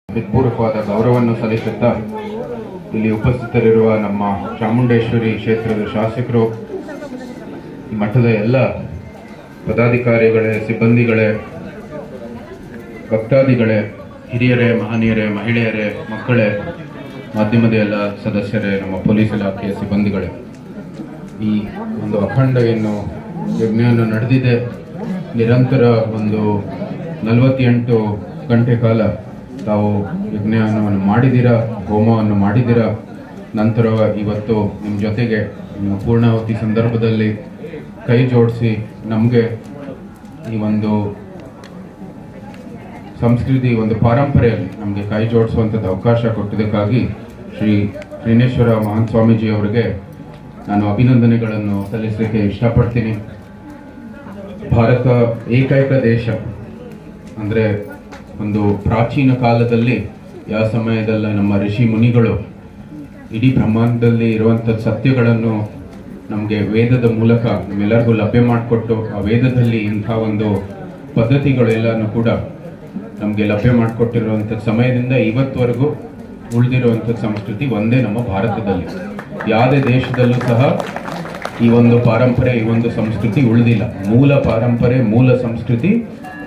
ಹೃತ್ಪೂರ್ವಕವಾದ ಗೌರವವನ್ನು ಸಲ್ಲಿಸುತ್ತಾ ಇಲ್ಲಿ ಉಪಸ್ಥಿತರಿರುವ ನಮ್ಮ ಚಾಮುಂಡೇಶ್ವರಿ ಕ್ಷೇತ್ರದ ಶಾಸಕರು, ಈ ಮಠದ ಎಲ್ಲ ಪದಾಧಿಕಾರಿಗಳೇ, ಸಿಬ್ಬಂದಿಗಳೇ, ಭಕ್ತಾದಿಗಳೇ, ಹಿರಿಯರೇ, ಮಹನೀಯರೇ, ಮಹಿಳೆಯರೇ, ಮಕ್ಕಳೇ, ಮಾಧ್ಯಮದ ಎಲ್ಲ ಸದಸ್ಯರೇ, ನಮ್ಮ ಪೊಲೀಸ್ ಇಲಾಖೆಯ ಸಿಬ್ಬಂದಿಗಳೇ, ಈ ಒಂದು ಅಖಂಡ ಏನು ಯಜ್ಞವನ್ನು ನಡೆದಿದೆ, ನಿರಂತರ ಒಂದು 48 ಗಂಟೆ ಕಾಲ ತಾವು ಯಜ್ಞವನ್ನು ಮಾಡಿದ್ದೀರಾ, ಹೋಮವನ್ನು ಮಾಡಿದ್ದೀರಾ. ನಂತರ ಇವತ್ತು ನಿಮ್ಮ ಜೊತೆಗೆ ಪೂರ್ಣಾವತಿ ಸಂದರ್ಭದಲ್ಲಿ ಕೈ ಜೋಡಿಸಿ ನಮಗೆ ಈ ಒಂದು ಸಂಸ್ಕೃತಿ, ಒಂದು ಪಾರಂಪರೆಯಲ್ಲಿ ನಮಗೆ ಕೈ ಜೋಡಿಸುವಂಥದ್ದು ಅವಕಾಶ ಕೊಟ್ಟಿದ್ದಕ್ಕಾಗಿ ಶ್ರೀ ಶ್ರೀನೇಶ್ವರ ಮಹಾನ್ ಸ್ವಾಮೀಜಿ ಅವರಿಗೆ ನಾನು ಅಭಿನಂದನೆಗಳನ್ನು ಸಲ್ಲಿಸಲಿಕ್ಕೆ ಇಷ್ಟಪಡ್ತೀನಿ. ಭಾರತ ಏಕೈಕ ದೇಶ, ಅಂದರೆ ಒಂದು ಪ್ರಾಚೀನ ಕಾಲದಲ್ಲಿ ಯಾವ ಸಮಯದಲ್ಲಿ ನಮ್ಮ ಋಷಿ ಮುನಿಗಳು ಇಡೀ ಬ್ರಹ್ಮಾಂಡದಲ್ಲಿ ಇರುವಂಥ ಸತ್ಯಗಳನ್ನು ನಮಗೆ ವೇದದ ಮೂಲಕ ನಮ್ಮೆಲ್ಲರಿಗೂ ಲಭ್ಯ ಮಾಡಿಕೊಟ್ಟು, ಆ ವೇದದಲ್ಲಿ ಇಂಥ ಒಂದು ಪದ್ಧತಿಗಳೆಲ್ಲನೂ ಕೂಡ ನಮಗೆ ಲಭ್ಯ ಮಾಡಿಕೊಟ್ಟಿರುವಂಥ ಸಮಯದಿಂದ ಇವತ್ತವರೆಗೂ ಉಳಿದಿರುವಂಥ ಸಂಸ್ಕೃತಿ ಒಂದೇ ನಮ್ಮ ಭಾರತದಲ್ಲಿ. ಯಾವುದೇ ದೇಶದಲ್ಲೂ ಸಹ ಈ ಒಂದು ಪಾರಂಪರೆ, ಈ ಒಂದು ಸಂಸ್ಕೃತಿ ಉಳಿದಿಲ್ಲ. ಮೂಲ ಪಾರಂಪರೆ, ಮೂಲ ಸಂಸ್ಕೃತಿ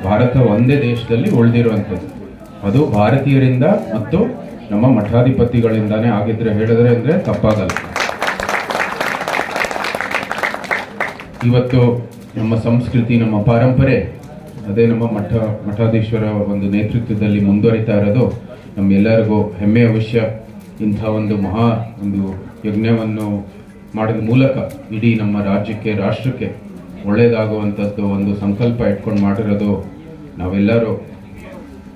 ಭಾರತ ಒಂದೇ ದೇಶದಲ್ಲಿ ಉಳಿದಿರುವಂಥದ್ದು. ಅದು ಭಾರತೀಯರಿಂದ ಮತ್ತು ನಮ್ಮ ಮಠಾಧಿಪತಿಗಳಿಂದಾನೇ ಆಗಿದ್ರೆ ಹೇಳಿದ್ರೆ ಅಂದರೆ ತಪ್ಪಾಗಲ್ಲ. ಇವತ್ತು ನಮ್ಮ ಸಂಸ್ಕೃತಿ, ನಮ್ಮ ಪಾರಂಪರೆ ಅದೇ ನಮ್ಮ ಮಠಾಧೀಶ್ವರ ಒಂದು ನೇತೃತ್ವದಲ್ಲಿ ಮುಂದುವರಿತಾ ಇರೋದು ನಮ್ಮೆಲ್ಲರಿಗೂ ಹೆಮ್ಮೆಯ ವಿಷಯ. ಇಂಥ ಒಂದು ಒಂದು ಯಜ್ಞವನ್ನು ಮಾಡೋದ ಮೂಲಕ ಇಡೀ ನಮ್ಮ ರಾಜ್ಯಕ್ಕೆ, ರಾಷ್ಟ್ರಕ್ಕೆ ಒಳ್ಳೆಯದಾಗುವಂಥದ್ದು ಒಂದು ಸಂಕಲ್ಪ ಇಟ್ಕೊಂಡು ಮಾಡಿರೋದು ನಾವೆಲ್ಲರೂ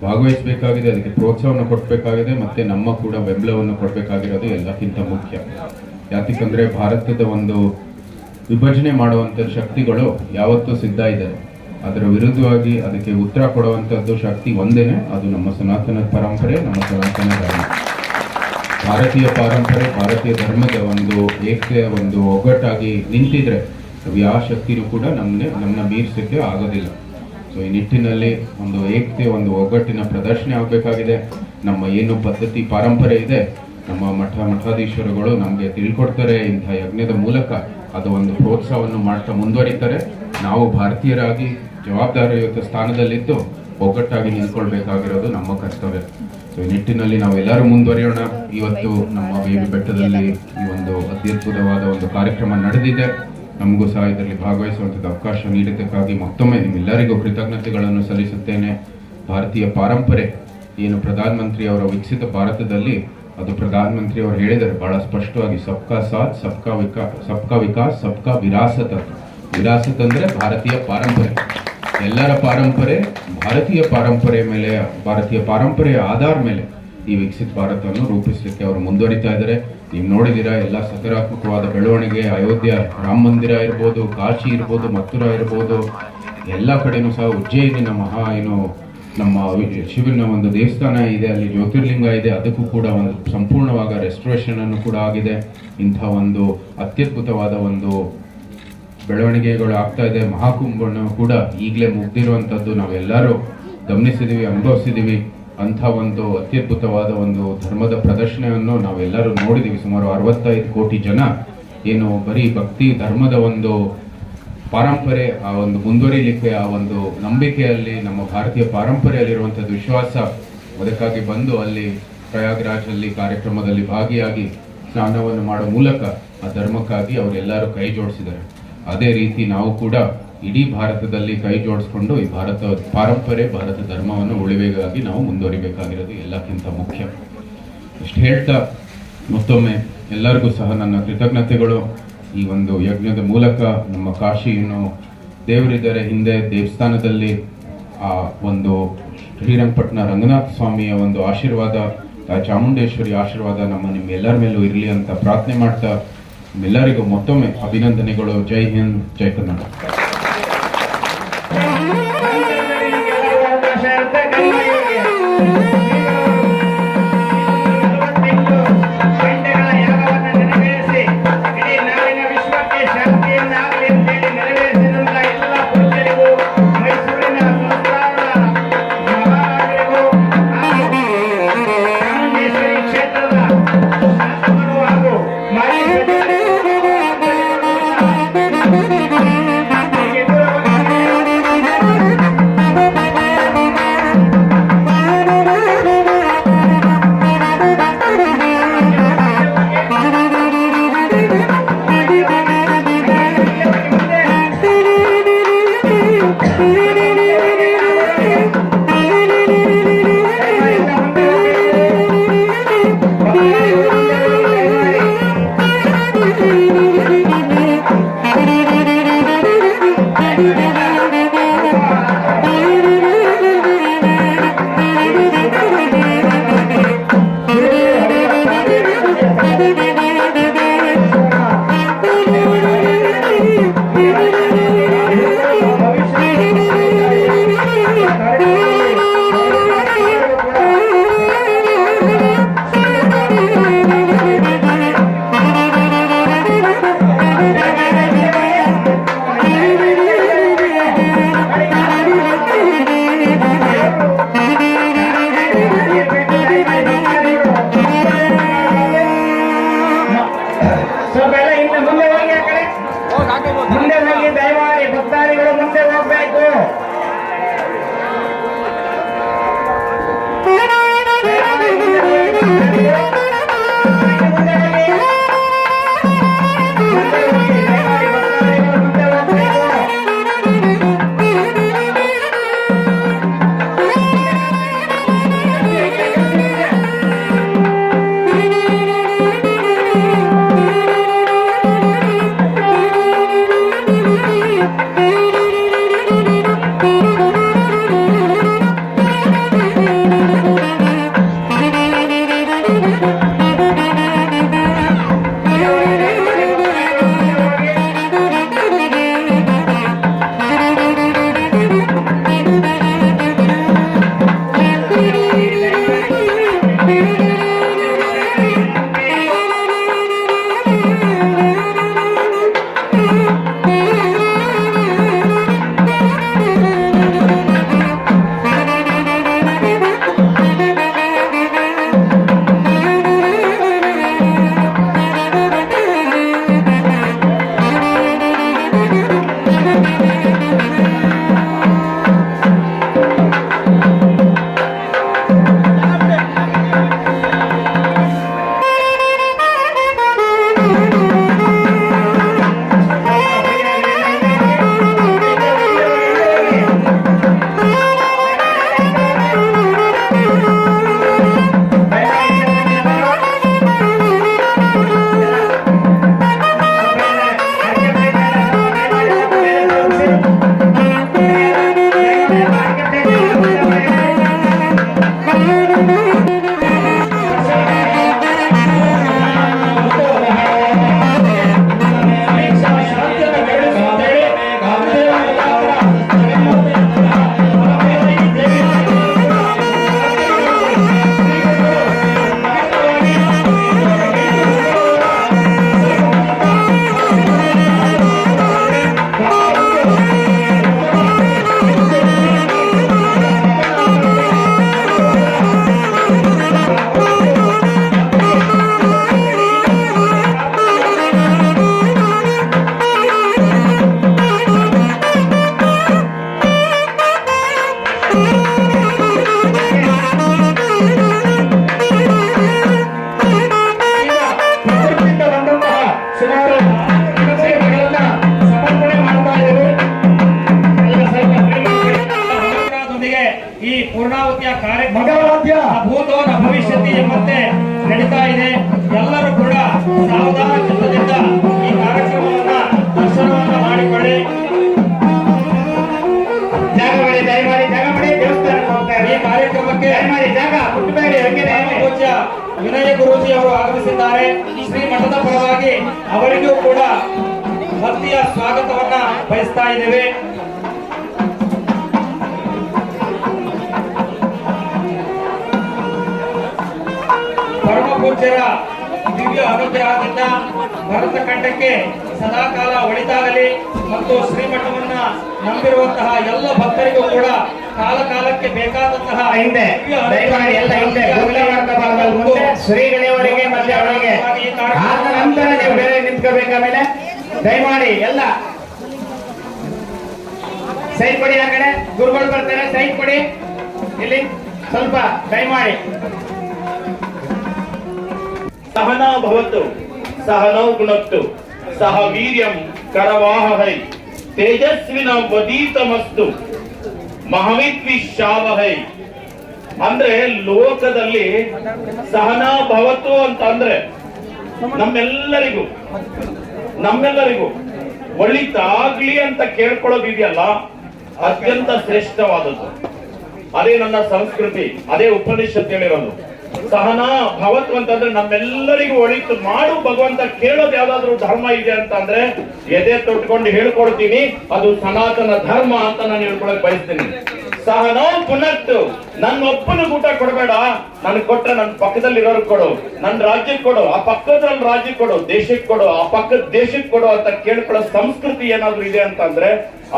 ಭಾಗವಹಿಸಬೇಕಾಗಿದೆ, ಅದಕ್ಕೆ ಪ್ರೋತ್ಸಾಹವನ್ನು ಕೊಡಬೇಕಾಗಿದೆ, ಮತ್ತು ನಮ್ಮ ಕೂಡ ಬೆಂಬಲವನ್ನು ಕೊಡಬೇಕಾಗಿರೋದು ಎಲ್ಲಕ್ಕಿಂತ ಮುಖ್ಯ. ಯಾಕಂದರೆ ಭಾರತದ ಒಂದು ವಿಭಜನೆ ಮಾಡುವಂಥ ಶಕ್ತಿಗಳು ಯಾವತ್ತೂ ಸಿದ್ಧ ಇದ್ದಾರೆ. ಅದರ ವಿರುದ್ಧವಾಗಿ ಅದಕ್ಕೆ ಉತ್ತರ ಕೊಡುವಂಥದ್ದು ಶಕ್ತಿ ಒಂದೇನೆ, ಅದು ನಮ್ಮ ಸನಾತನ ಪರಂಪರೆ, ನಮ್ಮ ಸನಾತನ ಧರ್ಮ. ಭಾರತೀಯ ಪಾರಂಪರೆ, ಭಾರತೀಯ ಧರ್ಮದ ಒಂದು ಏಕತೆಯ ಒಂದು ಒಗ್ಗಟ್ಟಾಗಿ ನಿಂತಿದ್ರೆ ನಾವು ಯಾವ ಶಕ್ತಿನೂ ಕೂಡ ನಮ್ಮನ್ನ ಮೀರಿಸೋಕ್ಕೆ ಆಗೋದಿಲ್ಲ. ಸೊ ಈ ನಿಟ್ಟಿನಲ್ಲಿ ಒಂದು ಏಕತೆ, ಒಂದು ಒಗ್ಗಟ್ಟಿನ ಪ್ರದರ್ಶನ ಆಗಬೇಕಾಗಿದೆ. ನಮ್ಮ ಏನು ಪದ್ಧತಿ, ಪಾರಂಪರೆ ಇದೆ, ನಮ್ಮ ಮಠಾಧೀಶ್ವರಗಳು ನಮಗೆ ತಿಳ್ಕೊಡ್ತಾರೆ. ಇಂಥ ಯಜ್ಞದ ಮೂಲಕ ಅದು ಒಂದು ಪ್ರೋತ್ಸಾಹವನ್ನು ಮಾಡ್ತಾ ಮುಂದುವರಿತಾರೆ. ನಾವು ಭಾರತೀಯರಾಗಿ ಜವಾಬ್ದಾರಿಯುತ ಸ್ಥಾನದಲ್ಲಿದ್ದು ಒಗ್ಗಟ್ಟಾಗಿ ನಿಂತ್ಕೊಳ್ಬೇಕಾಗಿರೋದು ನಮ್ಮ ಕರ್ತವ್ಯ. ಸೊ ಈ ನಿಟ್ಟಿನಲ್ಲಿ ನಾವೆಲ್ಲರೂ ಮುಂದುವರಿಯೋಣ. ಇವತ್ತು ನಮ್ಮ ಬೇಬಿ ಬೆಟ್ಟದಲ್ಲಿ ಈ ಒಂದು ಅತ್ಯದ್ಭುತವಾದ ಒಂದು ಕಾರ್ಯಕ್ರಮ ನಡೆದಿದೆ. ನಮಗೂ ಸಹ ಇದರಲ್ಲಿ ಭಾಗವಹಿಸುವಂಥದ್ದು ಅವಕಾಶ ನೀಡಿದ್ದಕ್ಕಾಗಿ ಮತ್ತೊಮ್ಮೆ ನಿಮ್ಮೆಲ್ಲರಿಗೂ ಕೃತಜ್ಞತೆಗಳನ್ನು ಸಲ್ಲಿಸುತ್ತೇನೆ. ಭಾರತೀಯ ಪಾರಂಪರೆ ಏನು ಪ್ರಧಾನಮಂತ್ರಿ ಅವರ ವಿಕಸಿತ ಭಾರತದಲ್ಲಿ, ಅದು ಪ್ರಧಾನಮಂತ್ರಿ ಅವರು ಹೇಳಿದ್ದಾರೆ ಬಹಳ ಸ್ಪಷ್ಟವಾಗಿ, ಸಬ್ಕಾ ಸಾಥ್ ಸಬ್ಕಾ ವಿಕಾಸ್ ಸಬ್ಕಾ ವಿರಾಸತ್. ವಿರಾಸತ್ ಅಂದರೆ ಭಾರತೀಯ ಪಾರಂಪರೆ, ಎಲ್ಲರ ಪಾರಂಪರೆ, ಭಾರತೀಯ ಪಾರಂಪರೆ ಮೇಲೆ, ಭಾರತೀಯ ಪಾರಂಪರೆಯ ಆಧಾರ ಮೇಲೆ ಈ ವಿಕಸಿತ ಭಾರತವನ್ನು ರೂಪಿಸಲಿಕ್ಕೆ ಅವರು ಮುಂದುವರಿತಾ ಇದ್ದಾರೆ. ನೀವು ನೋಡಿದ್ದೀರಾ ಎಲ್ಲ ಸಕಾರಾತ್ಮಕವಾದ ಬೆಳವಣಿಗೆ. ಅಯೋಧ್ಯ ರಾಮ ಮಂದಿರ ಇರ್ಬೋದು, ಕಾಶಿ ಇರ್ಬೋದು, ಮಥುರಾ ಇರ್ಬೋದು, ಎಲ್ಲ ಕಡೆನೂ ಸಹ ಉಜ್ಜಯಿನಿನ ನಮ್ಮ ಶಿವನ ಒಂದು ದೇವಸ್ಥಾನ ಇದೆ, ಅಲ್ಲಿ ಜ್ಯೋತಿರ್ಲಿಂಗ ಇದೆ, ಅದಕ್ಕೂ ಕೂಡ ಒಂದು ಸಂಪೂರ್ಣವಾದ ರೆಸ್ಟೋರೇಷನ್ ಅನ್ನು ಕೂಡ ಆಗಿದೆ. ಇಂಥ ಒಂದು ಅತ್ಯದ್ಭುತವಾದ ಒಂದು ಬೆಳವಣಿಗೆಗಳು ಆಗ್ತಾ ಇದೆ. ಮಹಾಕುಂಭವನ್ನು ಕೂಡ ಈಗಲೇ ಮುಗ್ದಿರುವಂಥದ್ದು ನಾವೆಲ್ಲರೂ ಗಮನಿಸಿದ್ದೀವಿ, ಅನುಭವಿಸಿದ್ದೀವಿ. ಅಂಥ ಒಂದು ಅತ್ಯದ್ಭುತವಾದ ಒಂದು ಧರ್ಮದ ಪ್ರದರ್ಶನವನ್ನು ನಾವೆಲ್ಲರೂ ನೋಡಿದ್ದೀವಿ. ಸುಮಾರು 65 ಕೋಟಿ ಜನ ಏನು ಬರೀ ಭಕ್ತಿ ಧರ್ಮದ ಒಂದು ಪಾರಂಪರೆ, ಆ ಒಂದು ಮುಂದುವರಿಲಿಕ್ಕೆ, ಆ ಒಂದು ನಂಬಿಕೆಯಲ್ಲಿ, ನಮ್ಮ ಭಾರತೀಯ ಪಾರಂಪರೆಯಲ್ಲಿರುವಂಥದ್ದು ವಿಶ್ವಾಸ, ಅದಕ್ಕಾಗಿ ಬಂದು ಅಲ್ಲಿ ಪ್ರಯಾಗ್ರಾಜಲ್ಲಿ ಕಾರ್ಯಕ್ರಮದಲ್ಲಿ ಭಾಗಿಯಾಗಿ ಸ್ನಾನವನ್ನು ಮಾಡೋ ಮೂಲಕ ಆ ಧರ್ಮಕ್ಕಾಗಿ ಅವರೆಲ್ಲರೂ ಕೈ ಜೋಡಿಸಿದ್ದಾರೆ. ಅದೇ ರೀತಿ ನಾವು ಕೂಡ ಇಡೀ ಭಾರತದಲ್ಲಿ ಕೈ ಜೋಡಿಸ್ಕೊಂಡು ಈ ಭಾರತ ಪಾರಂಪರೆ, ಭಾರತ ಧರ್ಮವನ್ನು ಉಳಿವೆಗಾಗಿ ನಾವು ಮುಂದುವರಿಬೇಕಾಗಿರೋದು ಎಲ್ಲಕ್ಕಿಂತ ಮುಖ್ಯ. ಇಷ್ಟು ಹೇಳ್ತಾ ಮತ್ತೊಮ್ಮೆ ಎಲ್ಲರಿಗೂ ಸಹ ನನ್ನ ಕೃತಜ್ಞತೆಗಳು. ಈ ಒಂದು ಯಜ್ಞದ ಮೂಲಕ ನಮ್ಮ ಕಾಶಿಯನ್ನು ದೇವರಿದ್ದಾರೆ ಹಿಂದೆ ದೇವಸ್ಥಾನದಲ್ಲಿ ಆ ಒಂದು ಶ್ರೀರಂಗಪಟ್ಟಣ ರಂಗನಾಥ ಸ್ವಾಮಿಯ ಒಂದು ಆಶೀರ್ವಾದ, ಚಾಮುಂಡೇಶ್ವರಿ ಆಶೀರ್ವಾದ ನಿಮ್ಮೆಲ್ಲರ ಮೇಲೂ ಇರಲಿ ಅಂತ ಪ್ರಾರ್ಥನೆ ಮಾಡ್ತಾ ಎಲ್ಲರಿಗೂ ಮತ್ತೊಮ್ಮೆ ಅಭಿನಂದನೆಗಳು. ಜೈ ಹಿಂದ್, ಜೈ ಕರ್ನಾಟಕ. ಪ್ರೀತಿಯ ಸ್ವಾಗತವನ್ನ ಬಯಸ್ತಾ ಇದ್ದೇವೆ. ಪರಮ ಪೂಜ್ಯರ ದಿವ್ಯ ಅನುಗ್ರಹದಿಂದ ಭರತ ಖಂಡಕ್ಕೆ ಸದಾಕಾಲ ಒಳಿತಾಗಲಿ ಮತ್ತು ಶ್ರೀಮಠವನ್ನ ನಂಬಿರುವಂತಹ ಎಲ್ಲ ಭಕ್ತರಿಗೂ ಕೂಡ ಕಾಲ ಕಾಲಕ್ಕೆ ಬೇಕಾದಂತಹ ಹಿಂದೆ ದಯಮಾಡಿ ಎಲ್ಲ ಹಿಂದೆ ಮುಂದೆ ಶ್ರೀಗಳವರಿಗೆ ಮತ್ತೆ ಅವರಿಗೆ ಆದ ನಂತರ ನೀವು ಬೇರೆ ನಿಂತ್ಕೋಬೇಕಾಮೇಲೆ ದಯಮಾಡಿ ಎಲ್ಲ ಸೈಡ್ ಕೊಡಿ. ಆ ಕಡೆ ಗುರುಗಳು ಬರ್ತಾರೆ, ಸೈಡ್ ಕೊಡಿ. ಇಲ್ಲಿ ಸ್ವಲ್ಪ ದಯಮಾಡಿ. सहना भवतु सहनौ गुणक्तु सह वीर्यं करवावहै तेजस्विना वदीतमस्तु ಮಹವಿದ್ವಿಷಾವಹೈ. ಅಂದ್ರೆ ಲೋಕದಲ್ಲಿ ಸಹನಾ ಭವತು ಅಂತ ಅಂದ್ರೆ ನಮ್ಮೆಲ್ಲರಿಗೂ ಒಳಿತಾಗ್ಲಿ ಅಂತ ಕೇಳ್ಕೊಳ್ಳೋದಿದೆಯಲ್ಲ, ಅತ್ಯಂತ ಶ್ರೇಷ್ಠವಾದದ್ದು. ಅದೇ ನನ್ನ ಸಂಸ್ಕೃತಿ, ಅದೇ ಉಪನಿಷತ್ ಹೇಳಿರೋದು. ಸಹನಾ ಭವತ್ ಅಂತಂದ್ರೆ ನಮ್ಮೆಲ್ಲರಿಗೂ ಒಳಿತು ಮಾಡು ಭಗವಂತ ಕೇಳೋದು ಯಾವ್ದಾದ್ರು ಧರ್ಮ ಇದೆ ಅಂತ ಅಂದ್ರೆ ಎದೆ ತೊಟ್ಕೊಂಡು ಹೇಳ್ಕೊಡ್ತೀನಿ, ಅದು ಸನಾತನ ಧರ್ಮ ಅಂತ ನಾನು ಹೇಳ್ಕೊಳಕ್ ಬಯಸ್ತೀನಿ. ಸಹನೋ ಪುನಕ್ತು, ನನ್ನ ಒಬ್ಬನಿಗೆ ಊಟ ಕೊಡಬೇಡ, ನನ್ಗೆ ಕೊಟ್ರೆ ನನ್ನ ಪಕ್ಕದಲ್ಲಿ ಇರೋರು ಕೊಡು, ನನ್ನ ರಾಜ್ಯಕ್ಕೆ ಕೊಡು, ಆ ಪಕ್ಕದಲ್ಲಿ ರಾಜ್ಯಕ್ಕೆ ಕೊಡು, ದೇಶಕ್ಕೆ ಕೊಡು, ಆ ಪಕ್ಕದ ದೇಶಕ್ಕೆ ಕೊಡು ಅಂತ ಕೇಳ್ಕೊಳ್ಳೋ ಸಂಸ್ಕೃತಿ ಏನಾದ್ರು ಇದೆ ಅಂತಂದ್ರೆ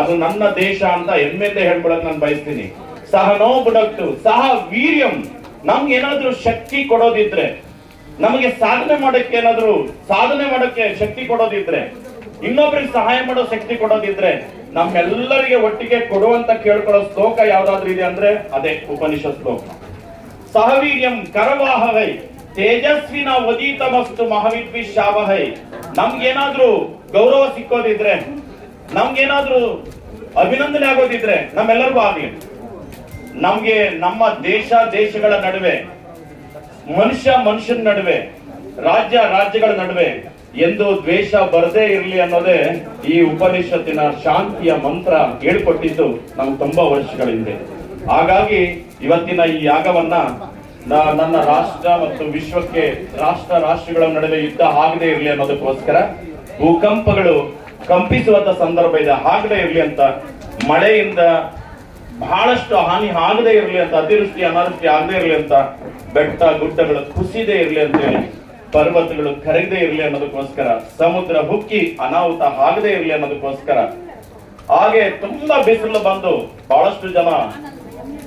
ಅದು ನನ್ನ ದೇಶ ಅಂತ ಹೆಮ್ಮೆಯಿಂದ ಹೇಳ್ಕೊಳಕ್ ನಾನು ಬಯಸ್ತೀನಿ. ಸಹನೋ ಪುನಕ್ತು ಸಹ ವೀರ್ಯಂ, ನಮ್ಗೆ ಏನಾದ್ರೂ ಶಕ್ತಿ ಕೊಡೋದಿದ್ರೆ, ನಮಗೆ ಸಾಧನೆ ಮಾಡಕ್ಕೆ ಶಕ್ತಿ ಕೊಡೋದಿದ್ರೆ, ಇನ್ನೊಬ್ರಿಗೆ ಸಹಾಯ ಮಾಡೋ ಶಕ್ತಿ ಕೊಡೋದಿದ್ರೆ, ನಮ್ಮೆಲ್ಲರಿಗೆ ಒಟ್ಟಿಗೆ ಕೊಡುವಂತ ಕೇಳ್ಕೊಳ್ಳೋ ಶ್ಲೋಕ ಯಾವ್ದಾದ್ರು ಇದೆ ಅಂದ್ರೆ ಅದೇ ಉಪನಿಷತ್ ಶ್ಲೋಕ. ಸಹವೀರ್ಯಂ ಕರವಾಹವೈ ತೇಜಸ್ವಿನ ವದೀತಮಸ್ತು ಮಹವಿದ್ವಿಷಾವಹೈ. ನಮ್ಗೇನಾದ್ರೂ ಗೌರವ ಸಿಕ್ಕೋದಿದ್ರೆ, ನಮ್ಗೇನಾದ್ರೂ ಅಭಿನಂದನೆ ಆಗೋದಿದ್ರೆ ನಮ್ಮೆಲ್ಲರಿಗೂ ಆಗ್ಲಿ. ನಮ್ಗೆ ನಮ್ಮ ದೇಶಗಳ ನಡುವೆ, ಮನುಷ್ಯನ ನಡುವೆ, ರಾಜ್ಯಗಳ ನಡುವೆ ಎಂದು ದ್ವೇಷ ಬರದೇ ಇರಲಿ ಅನ್ನೋದೇ ಈ ಉಪನಿಷತ್ತಿನ ಶಾಂತಿಯ ಮಂತ್ರ ಹೇಳ್ಕೊಟ್ಟಿದ್ದು ನಮ್ಗೆ ತುಂಬಾ ವರ್ಷಗಳ ಹಿಂದೆ. ಹಾಗಾಗಿ ಇವತ್ತಿನ ಈ ಯಾಗವನ್ನ ನನ್ನ ರಾಷ್ಟ್ರ ಮತ್ತು ವಿಶ್ವಕ್ಕೆ ರಾಷ್ಟ್ರಗಳ ನಡುವೆ ಯುದ್ಧ ಆಗದೆ ಇರಲಿ ಅನ್ನೋದಕ್ಕೋಸ್ಕರ, ಭೂಕಂಪಗಳು ಕಂಪಿಸುವಂತ ಸಂದರ್ಭ ಇದೆ, ಆಗದೆ ಇರಲಿ ಅಂತ, ಮಳೆಯಿಂದ ಬಹಳಷ್ಟು ಹಾನಿ ಆಗದೆ ಇರಲಿ ಅಂತ, ಅತಿವೃಷ್ಟಿ ಅನಾವೃಷ್ಟಿ ಆಗದೆ ಇರಲಿ ಅಂತ, ಬೆಟ್ಟ ಗುಡ್ಡಗಳು ಕುಸಿದೇ ಇರಲಿ ಅಂತ ಹೇಳಿ, ಪರ್ವತಗಳು ಕರಗದೆ ಇರಲಿ ಅನ್ನೋದಕ್ಕೋಸ್ಕರ, ಸಮುದ್ರ ಹುಕ್ಕಿ ಅನಾಹುತ ಆಗದೆ ಇರಲಿ ಅನ್ನೋದಕ್ಕೋಸ್ಕರ, ಹಾಗೆ ತುಂಬಾ ಬಿಸಿಲು ಬಂದು ಬಹಳಷ್ಟು ಜನ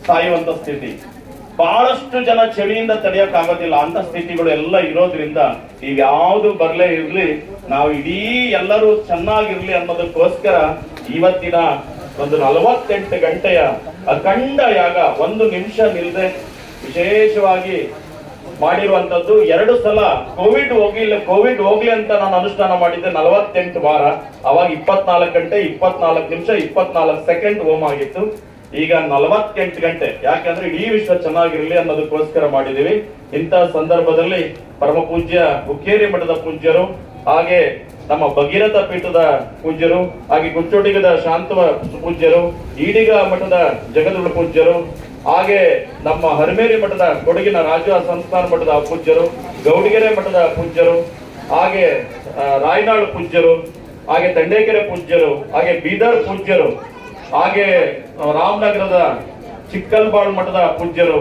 ಸಾಯುವಂತ ಸ್ಥಿತಿ, ಬಹಳಷ್ಟು ಜನ ಚಳಿಯಿಂದ ತಡೆಯಕ್ ಆಗೋದಿಲ್ಲ ಅಂತ ಸ್ಥಿತಿಗಳು ಎಲ್ಲ ಇರೋದ್ರಿಂದ ಈಗ ಯಾವ್ದು ಬರ್ಲೇ ಇರ್ಲಿ, ನಾವು ಇಡೀ ಎಲ್ಲರೂ ಚೆನ್ನಾಗಿರ್ಲಿ ಅನ್ನೋದಕ್ಕೋಸ್ಕರ ಇವತ್ತಿನ ಒಂದು 48 ಗಂಟೆಯ ಅಖಂಡ ಯಾಗ, 1 ನಿಮಿಷ ನಿಲ್ಲದೆ ವಿಶೇಷವಾಗಿ ಮಾಡಿರುವಂತದ್ದು. 2 ಸಲ ಕೋವಿಡ್ ಹೋಗ್ಲಿ ಅಂತ ನಾನು ಅನುಷ್ಠಾನ ಮಾಡಿದ್ದೆ 48 ವಾರ. ಅವಾಗ 24 ಗಂಟೆ 24 ನಿಮಿಷ 24 ಸೆಕೆಂಡ್ ಹೋಮ ಆಗಿತ್ತು. ಈಗ 48 ಗಂಟೆ, ಯಾಕಂದ್ರೆ ಇಡೀ ವಿಶ್ವ ಚೆನ್ನಾಗಿರ್ಲಿ ಅನ್ನೋದಕ್ಕೋಸ್ಕರ ಮಾಡಿದೀವಿ. ಇಂಥ ಸಂದರ್ಭದಲ್ಲಿ ಪರಮ ಪೂಜ್ಯ ಹುಕ್ಕೇರಿ ಮಠದ ಪೂಜ್ಯರು, ಹಾಗೆ ನಮ್ಮ ಭಗೀರಥ ಪೀಠದ ಪೂಜ್ಯರು, ಹಾಗೆ ಗುಂಚೋಟಿಗದ ಶಾಂತವ ಪೂಜ್ಯರು, ಈಡಿಗ ಮಠದ ಜಗದ್ಗುರು ಪೂಜ್ಯರು, ಹಾಗೆ ನಮ್ಮ ಹರಮೇರಿ ಮಠದ ಕೊಡಗಿನ ರಾಜ ಸಂಸ್ಥಾನ ಮಠದ ಪೂಜ್ಯರು, ಗೌಡಿಗೆರೆ ಮಠದ ಪೂಜ್ಯರು, ಹಾಗೆ ರಾಯನಾಳ್ ಪೂಜ್ಯರು, ಹಾಗೆ ತಂಡೇಕೆರೆ ಪೂಜ್ಯರು, ಹಾಗೆ ಬೀದರ್ ಪೂಜ್ಯರು, ಹಾಗೆ ರಾಮನಗರದ ಚಿಕ್ಕಲ್ಬಾಳ್ ಮಠದ ಪೂಜ್ಯರು,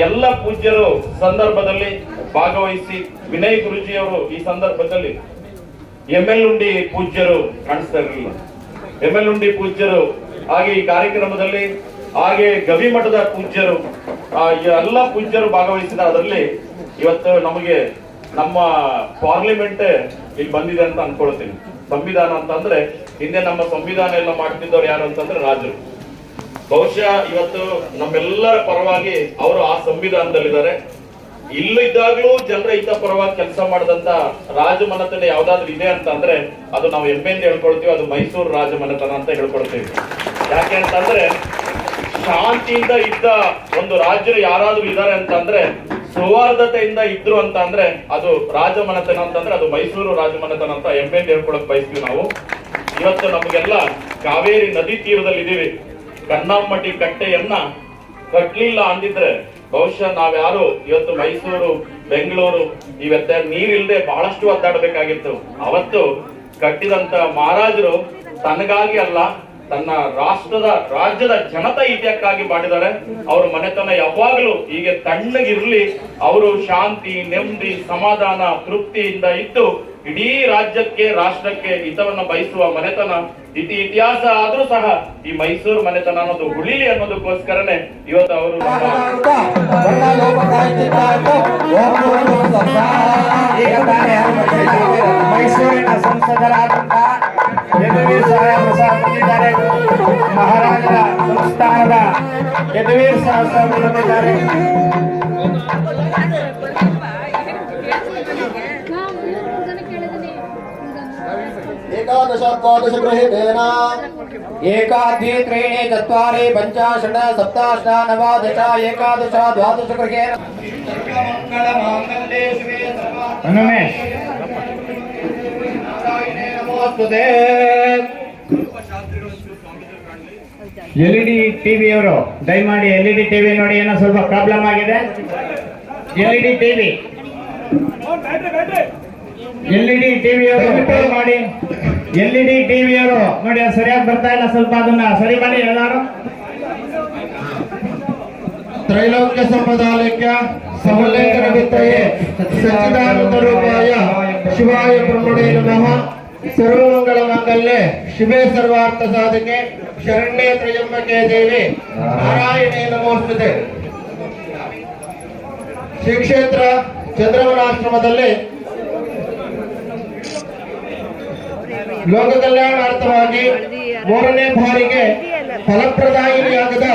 ಎಲ್ಲ ಪೂಜ್ಯರು ಸಂದರ್ಭದಲ್ಲಿ ಭಾಗವಹಿಸಿ, ವಿನಯ್ ಗುರುಜಿಯವರು ಈ ಸಂದರ್ಭದಲ್ಲಿ ಎಮ್ಮೆಲ್ಲುಂಡಿ ಪೂಜ್ಯರು ಕಾಣಿಸ್ತಾ ಇರಲಿಲ್ಲ, ಎಮ್ಮೆಲ್ಲುಂಡಿ ಪೂಜ್ಯರು, ಹಾಗೆ ಈ ಕಾರ್ಯಕ್ರಮದಲ್ಲಿ ಹಾಗೆ ಗವಿ ಮಠದ ಪೂಜ್ಯರು, ಎಲ್ಲ ಪೂಜ್ಯರು ಭಾಗವಹಿಸಿದ. ಅದರಲ್ಲಿ ಇವತ್ತು ನಮಗೆ ನಮ್ಮ ಪಾರ್ಲಿಮೆಂಟ್ ಇಲ್ಲಿ ಬಂದಿದೆ ಅಂತ ಅನ್ಕೊಳ್ತೀನಿ. ಸಂವಿಧಾನ ಅಂತಂದ್ರೆ ಹಿಂದೆ ನಮ್ಮ ಸಂವಿಧಾನ ಎಲ್ಲ ಮಾಡ್ತಿದ್ದವ್ರು ಯಾರು ಅಂತಂದ್ರೆ ರಾಜರು. ಬಹುಶಃ ಇವತ್ತು ನಮ್ಮೆಲ್ಲರ ಪರವಾಗಿ ಅವರು ಆ ಸಂವಿಧಾನದಲ್ಲಿದ್ದಾರೆ. ಇಲ್ಲಿದ್ದಾಗ್ಲೂ ಜನರ ಹಿತ ಪರವಾಗಿ ಕೆಲಸ ಮಾಡಿದಂತ ರಾಜಮನೆತನ ಯಾವ್ದಾದ್ರು ಇದೆ ಅಂತ ಅಂದ್ರೆ ಅದು ನಾವು ಹೆಮ್ಮೆಯಿಂದ ಹೇಳ್ಕೊಳ್ತೀವಿ, ಅದು ಮೈಸೂರು ರಾಜಮನೆತನ ಅಂತ ಹೇಳ್ಕೊಳ್ತೀವಿ. ಯಾಕೆ ಅಂತಂದ್ರೆ ಶಾಂತಿಯಿಂದ ಇದ್ದ ಒಂದು ರಾಜ್ಯರು ಯಾರಾದ್ರೂ ಇದ್ದಾರೆ ಅಂತಂದ್ರೆ, ಸೌಹಾರ್ದತೆಯಿಂದ ಇದ್ರು ಅಂತ ಅಂದ್ರೆ ಅದು ರಾಜಮನೆತನ ಅಂತಂದ್ರೆ ಅದು ಮೈಸೂರು ರಾಜಮನೆತನ ಅಂತ ಹೆಮ್ಮೆಯಿಂದ ಹೇಳ್ಕೊಳಕ್ ಬಯಸ್ತೀವಿ ನಾವು. ಇವತ್ತು ನಮಗೆಲ್ಲ ಕಾವೇರಿ ನದಿ ತೀರದಲ್ಲಿ ಇದೀವಿ. ಕನ್ನಂಮಟ್ಟಿ ಕಟ್ಟೆಯನ್ನ ಕಟ್ಲಿಲ್ಲ ಅಂದಿದ್ರೆ ಬಹುಶಃ ನಾವ್ಯಾರು ಇವತ್ತು ಮೈಸೂರು, ಬೆಂಗಳೂರು ಇವತ್ತ ನೀರಿಲ್ದೆ ಬಹಳಷ್ಟು ಒದ್ದಾಡಬೇಕಾಗಿತ್ತು. ಅವತ್ತು ಕಟ್ಟಿದಂತ ಮಹಾರಾಜರು ತನಗಾಗಿ ಅಲ್ಲ, ತನ್ನ ರಾಜ್ಯದ ಜನತಾ ಹಿತಕ್ಕಾಗಿ ಮಾಡಿದ್ದಾರೆ. ಅವ್ರ ಮನೆತನ ಯಾವಾಗಲೂ ಹೀಗೆ ತಣ್ಣಗಿರ್ಲಿ, ಅವರು ಶಾಂತಿ, ನೆಮ್ಮದಿ, ಸಮಾಧಾನ, ತೃಪ್ತಿಯಿಂದ ಇದ್ದು ಇಡೀ ರಾಜ್ಯಕ್ಕೆ, ರಾಷ್ಟ್ರಕ್ಕೆ ಹಿತವನ್ನ ಬಯಸುವ ಮನೆತನ. ಇತಿಹಾಸ ಆದ್ರೂ ಸಹ ಈ ಮೈಸೂರು ಮನೆತನ ಅನ್ನೋದು ಉಳಿಲಿ ಅನ್ನೋದಕ್ಕೋಸ್ಕರನೇ ಇವತ್ತು ಅವರು ಮೈಸೂರಿನ ಸಂಸದರಾದಂತ ಯದುವೀರ್ ಸಹಾಯ ಪ್ರಸಾದ್ ಬಂದಿದ್ದಾರೆ. ಮಹಾರಾಜರ ಸಂಸ್ಥಾನದ ಯದುವೀರ್ ಸಹಾಯ ಬಂದಿದ್ದಾರೆ. एकादश गृहीतेन एकादि त्रीणि चत्वारि पञ्च षड् सप्त अष्ट नव दश एकादश द्वादश गृहेण रमेश नमोस्तुते. LED ಟಿವಿ ಅವರು ದಯಮಾಡಿ LED ಟಿವಿ ನೋಡಿ, ಏನೋ ಸ್ವಲ್ಪ ಪ್ರಾಬ್ಲಮ್ ಆಗಿದೆ. LED ಟಿವಿ ಅವರು ರಿಪೇರ್ ಮಾಡಿ. LED ಟಿವಿ ಅವರು ನೋಡಿ ಸರಿಯಾಗಿ ಬರ್ತಾ ಇಲ್ಲ, ಸ್ವಲ್ಪ ಅದನ್ನ ಸರಿ ಮಾಡಿ ಎಲ್ಲಾರು. ತ್ರೈಲೋಕ್ಯ ಸಂಪದಾಲಯಕ್ಕೆ ಸಮಲೇಖನ ವಿತ್ತಯೇ ಸಚ್ಚಿದಾನಂದ ರೂಪಾಯ ಶಿವಾಯ ಬ್ರಹ್ಮಣೇ ನಮಃ. ಸರ್ವಮಂಗಳ ಮಾಂಗಲ್ಯೆ ಶಿವೆ ಸರ್ವಾರ್ಥ ಸಾಧಕೆ ಶರಣ್ಯೇ ತ್ರ್ಯಂಬಕೆ ದೇವಿ ನಾರಾಯಣೇ ನಮೋಸ್ತುತೆ. ಶ್ರೀ ಕ್ಷೇತ್ರ ಚಂದ್ರವನಾಶ್ರಮದಲ್ಲಿ ಲೋಕ ಕಲ್ಯಾಣಾರ್ಥವಾಗಿ 3ನೇ ಬಾರಿಗೆ ಫಲಪ್ರದಾಯಿನಿಯಾಗದ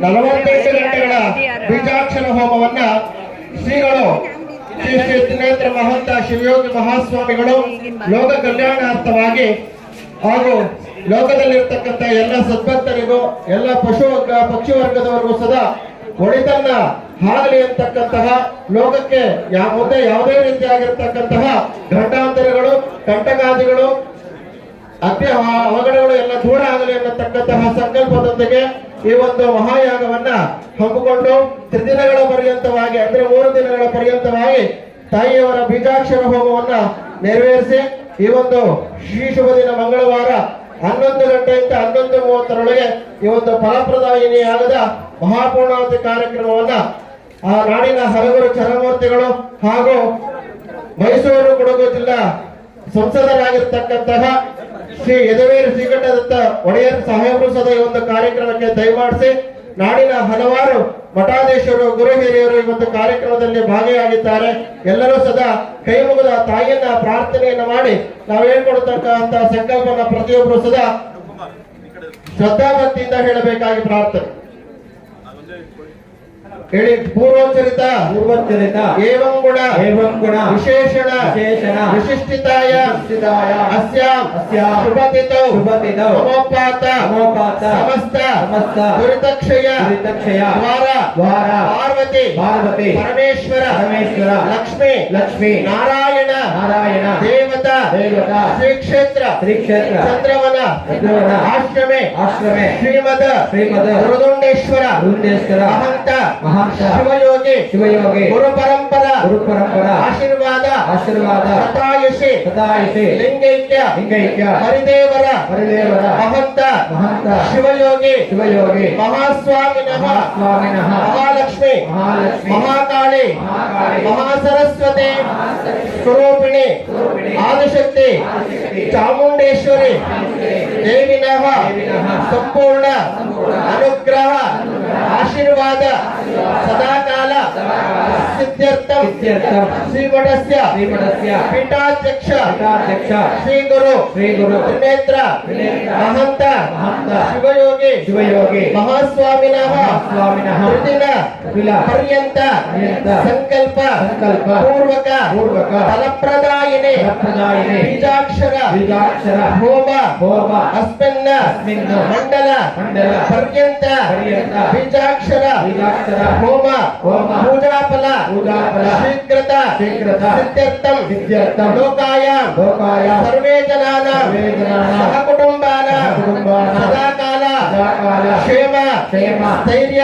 48 ಗಂಟೆಗಳ ಬೀಜಾಕ್ಷರ ಹೋಮವನ್ನ ಶ್ರೀಗಳು ಶ್ರೀ ಶ್ರೀ ತ್ರಿನೇತ್ರ ಮಹಂತ ಶಿವಯೋಗಿ ಮಹಾಸ್ವಾಮಿಗಳು ಲೋಕ ಕಲ್ಯಾಣಾರ್ಥವಾಗಿ ಹಾಗೂ ಲೋಕದಲ್ಲಿರ್ತಕ್ಕಂಥ ಎಲ್ಲ ಸದ್ಭಕ್ತರಿಗೂ ಎಲ್ಲ ಪಕ್ಷಿ ವರ್ಗದವರಿಗೂ ಸದಾ ಒಳಿತನ್ನ ಆಗಲಿ ಅಂತಕ್ಕಂತಹ, ಲೋಕಕ್ಕೆ ಮುಂದೆ ಯಾವುದೇ ರೀತಿಯಾಗಿರ್ತಕ್ಕಂತಹ ಗಂಡಾಂತರಗಳು, ಕಂಟಕಾದಿಗಳು, ಅವಘಡಗಳು ಎಲ್ಲ ದೂರ ಆಗಲಿ ಅನ್ನತಕ್ಕಂತಹ ಸಂಕಲ್ಪದೊಂದಿಗೆ ಈ ಒಂದು ಮಹಾಯಾಗವನ್ನ ಹಮ್ಮಿಕೊಂಡು 3 ದಿನಗಳ ಪರ್ಯಂತವಾಗಿ, ಅಂದ್ರೆ 3 ದಿನಗಳ ಪರ್ಯಂತವಾಗಿ ತಾಯಿಯವರ ಬೀಜಾಕ್ಷರ ಹೋಮವನ್ನ ನೆರವೇರಿಸಿ ಈ ಒಂದು ಶ್ರೀ ಶುಭ ದಿನ ಮಂಗಳವಾರ 11 ಗಂಟೆಯಿಂದ 11:30ರೊಳಗೆ ಈ ಒಂದು ಫಲಪ್ರದಾಯಿನಿ ಆಗದ ಮಹಾಪೂರ್ಣಾವತಿ ಕಾರ್ಯಕ್ರಮವನ್ನ ಆ ನಾಡಿನ ಹಲವರು ಚರಮೂರ್ತಿಗಳು ಹಾಗೂ ಮೈಸೂರು ಕೊಡಗು ಜಿಲ್ಲಾ ಸಂಸದರಾಗಿರ್ತಕ್ಕಂತಹ ಶ್ರೀ ಯದುವೀರ್ ಶ್ರೀಕಂಠದತ್ತ ಒಡೆಯರ್ ಸಾಹೇಬರು ಸದಾ ಈ ಒಂದು ಕಾರ್ಯಕ್ರಮಕ್ಕೆ ದಯಮಾಡಿಸಿ ನಾಡಿನ ಹಲವಾರು ಮಠಾಧೀಶರು, ಗುರು ಹಿರಿಯರು ಈ ಒಂದು ಕಾರ್ಯಕ್ರಮದಲ್ಲಿ ಭಾಗಿಯಾಗಿದ್ದಾರೆ. ಎಲ್ಲರೂ ಸದಾ ಕೈ ಮುಗಿದ ತಾಯಿಯನ್ನ ಪ್ರಾರ್ಥನೆಯನ್ನ ಮಾಡಿ ನಾವು ಹೇಳ್ಕೊಡ್ತಕ್ಕಂತ ಸಂಕಲ್ಪನ ಪ್ರತಿಯೊಬ್ಬರು ಸದಾ ಶ್ರದ್ಧಾಭಕ್ತಿಯಿಂದ ಹೇಳಬೇಕಾಗಿ ಪ್ರಾರ್ಥನೆ ಹೇಳಿ. ಪೂರ್ವೋಚ್ಚರಿತ ಏವಂ ಗುಣ ವಿಶೇಷಣ ವಿಶಿಷ್ಟಿತಾಯ ಅಸ್ಯಾಂ ಶುಭತಿತೌ ನಮೋಪಾತ ಸಮಸ್ತ ದುರಿತಕ್ಷಯ ದ್ವಾರ ಪಾರ್ವತಿ ಪರಮೇಶ್ವರ ಲಕ್ಷ್ಮೀ ನಾರಾಯಣ ದೇವತಾ ಶ್ರೀ ಕ್ಷೇತ್ರ ಚಂದ್ರವನ ಆಶ್ರಮೆ ಶ್ರೀಮದ ಗುರುದುಂಡೇಶ್ವರ ಮಹಂತ ಶಿವಯೋಗಿ ಗುರು ಪರಂಪರಾ ಆಶೀರ್ವಾದ ಸತಾಯುಷಿ ಲಿಂಗೈಕ್ಯ ಹರಿದೇವರ ಮಹಂತ ಶಿವಯೋಗಿ ಮಹಾಸ್ವಾಮಿನಃ ಮಹಾಲಕ್ಷ್ಮಿ ಮಹಾಕಾಳಿ ಮಹಾಸರಸ್ವತಿ ಸ್ವರೂಪಿಣಿ ಆದಿಶಕ್ತಿ ಚಾಮುಂಡೇಶ್ವರಿ ದೇವಿನಃ ಸಂಪೂರ್ಣ ಅನುಗ್ರಹ ಆಶೀರ್ವಾದ ಸದಾಕಾಲ ಸಿದ್ಧ್ಯರ್ಥಂ ಶ್ರೀಮಠಸ್ಯ ಪೀಠಾಧ್ಯಕ್ಷ ಶ್ರೀ ಗುರು ತ್ರಿನೇತ್ರ ಮಹಂತ ಶಿವಯೋಗಿ ಮಹಾಸ್ವಾಮಿನಃ ಪರ್ಯಂತ ಸಂಕಲ್ಪ ಪೂರ್ವಕ ಫಲಪ್ರದಾಯಿನಿ ಬೀಜಾಕ್ಷರ ಹೋಮ ಅಸ್ಮಿನ್ನ ಮಂಡಲ ಪರ್ಯಂತ ಬೀಜಾಕ್ಷರ ಹೋಮ ಪೂಜಾ ಫಲ ಶೀಘ್ರತ ಸಿದ್ಧ್ಯರ್ಥಂ ಲೋಕಾಯಾಂ ಸರ್ವೇ ಜನಾನಾಂ ಸಹಕುಟುಂಬಾನಾಂ ಸದಾಕಾಲ ಕ್ಷೇಮ ಸ್ಥೈರ್ಯ